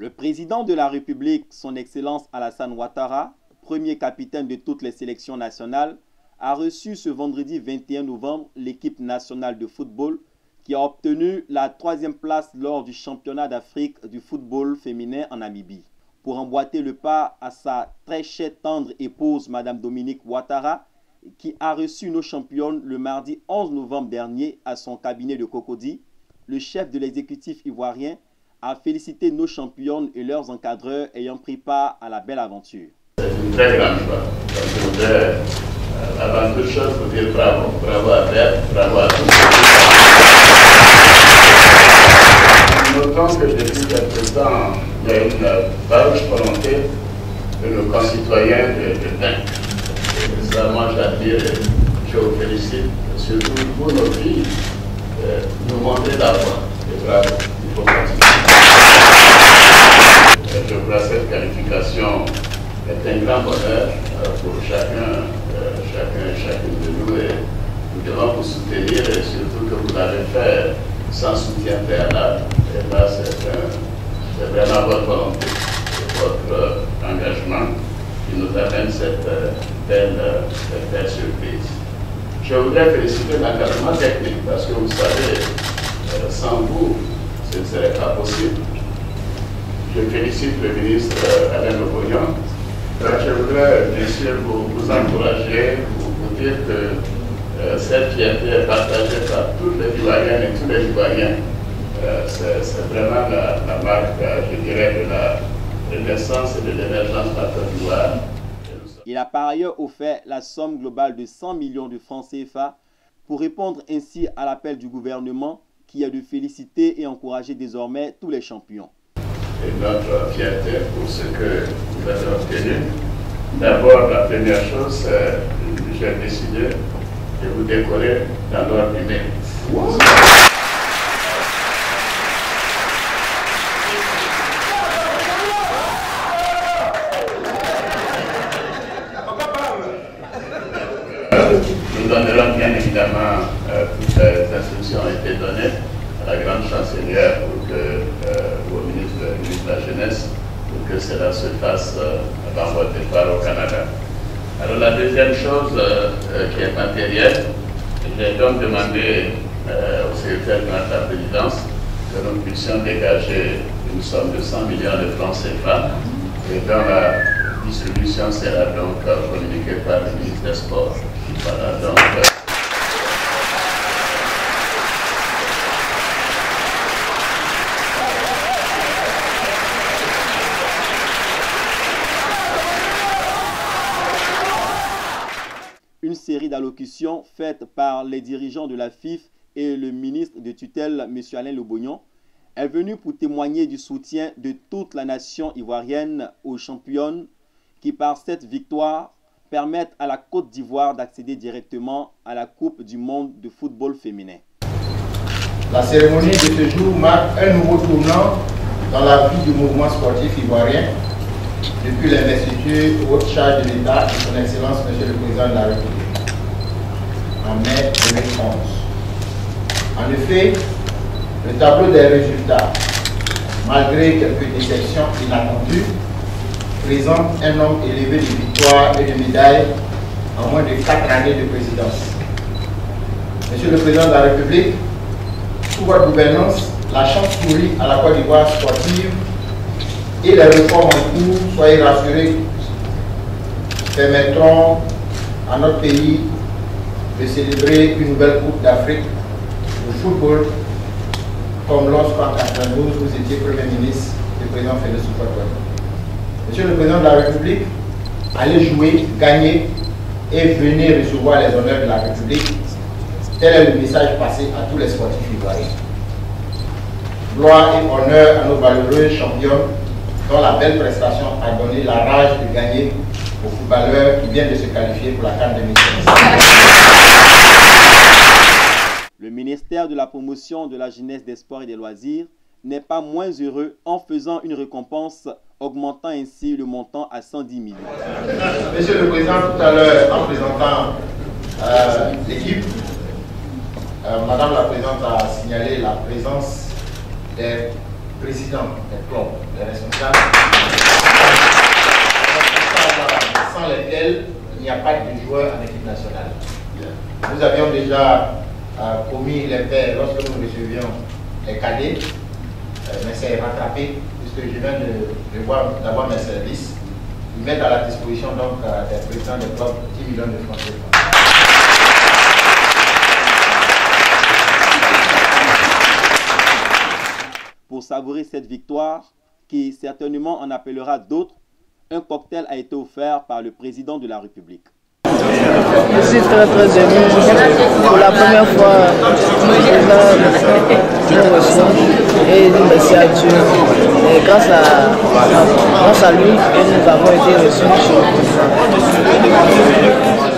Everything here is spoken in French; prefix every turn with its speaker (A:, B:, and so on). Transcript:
A: Le président de la République, son Excellence Alassane Ouattara, premier capitaine de toutes les sélections nationales, a reçu ce vendredi 21 novembre l'équipe nationale de football qui a obtenu la 3e place lors du championnat d'Afrique du football féminin en Namibie. Pour emboîter le pas à sa très chère tendre épouse, Madame Dominique Ouattara, qui a reçu nos championnes le mardi 11 novembre dernier à son cabinet de Cocody, le chef de l'exécutif ivoirien a félicité nos championnes et leurs encadreurs ayant pris part à la belle aventure.
B: C'est une très grande joie. Je voudrais, avant toute chose, vous dire bravo. Bravo à Beth, bravo à tous. Notons que depuis quelque temps, il y a une farouche volonté de nos concitoyens de vaincre. Et ça, moi, j'admire et je vous félicite, surtout pour nos filles, nous montrer la voie. Et bravo, il faut continuer. Je crois que cette qualification est un grand bonheur pour chacun et chacune de nous, et nous devons vous soutenir, et surtout que vous l'avez fait sans soutien préalable. Et là, c'est vraiment votre volonté, votre engagement qui nous amène cette belle surprise. Je voudrais féliciter l'encadrement technique parce que vous savez, sans vous, ce ne serait pas possible. Je félicite le ministre Alain Lobognon. Je voudrais bien sûr vous encourager, vous dire que cette fierté est partagée par toutes les Ivoiriennes et tous les Ivoiriens. C'est vraiment la marque, je dirais, de la renaissance et de l'émergence de la Côte d'Ivoire.
A: Il a par ailleurs offert la somme globale de 100 millions de francs CFA pour répondre ainsi à l'appel du gouvernement qui est de féliciter et encourager désormais tous les champions.
B: Et notre fierté pour ce que vous avez obtenu. D'abord, la première chose, j'ai décidé de vous décorer dans l'ordre du mérite. Nous donnerons bien évidemment, toutes les instructions ont été données à la grande chancelière pour que, au ministre de la Jeunesse, pour que cela se fasse avant votre départ au Canada. Alors la deuxième chose qui est matérielle, j'ai donc demandé au secrétaire général de la présidence que nous puissions dégager une somme de 100 millions de francs CFA, et dont la distribution sera donc communiquée par le ministre des Sports. Voilà, donc,
A: une série d'allocutions faites par les dirigeants de la FIF et le ministre de tutelle, M. Alain Lobognon, est venu pour témoigner du soutien de toute la nation ivoirienne aux championnes qui, par cette victoire, permettent à la Côte d'Ivoire d'accéder directement à la Coupe du monde de football féminin.
C: La cérémonie de ce jour marque un nouveau tournant dans la vie du mouvement sportif ivoirien depuis l'investiture aux hautes charges de l'État de son Excellence Monsieur le Président de la République en mai 2011. En effet, le tableau des résultats, malgré quelques déceptions inattendues, présente un nombre élevé de victoires et de médailles en moins de 4 années de présidence. Monsieur le Président de la République, sous votre gouvernance, la chance sourit à la Côte d'Ivoire sportive et les réformes en cours, soyez rassurés, permettront à notre pays de célébrer une nouvelle Coupe d'Afrique de football, comme lorsqu'en 1992 vous étiez Premier ministre et Président Félix Houphouët-Boigny. Monsieur le Président de la République, allez jouer, gagner et venez recevoir les honneurs de la République. Tel est le message passé à tous les sportifs ivoiriens. Gloire et honneur à nos valeureux champions dont la belle prestation a donné la rage de gagner aux footballeurs qui viennent de se qualifier pour la CAN 2015.
A: Le ministère de la Promotion de la Jeunesse, des Sports et des Loisirs n'est pas moins heureux en faisant une récompense, augmentant ainsi le montant à 110 millions.
C: Monsieur le Président, tout à l'heure, en présentant l'équipe, Madame la Présidente a signalé la présence des présidents des clubs, les responsables, sans lesquels il n'y a pas de joueurs en équipe nationale. Nous avions déjà promis les pairs lorsque nous recevions les cadets, mais c'est rattrapé puisque je viens de voir d'abord mes services. Ils mettent à la disposition donc des présidents des clubs 10 millions de francs CFA.
A: Pour savourer cette victoire, qui certainement en appellera d'autres, un cocktail a été offert par le président de la République.
D: Je suis très ému. Pour la première fois, je reçu et il dit merci à Dieu. Et grâce à lui, nous avons été reçus chez le président.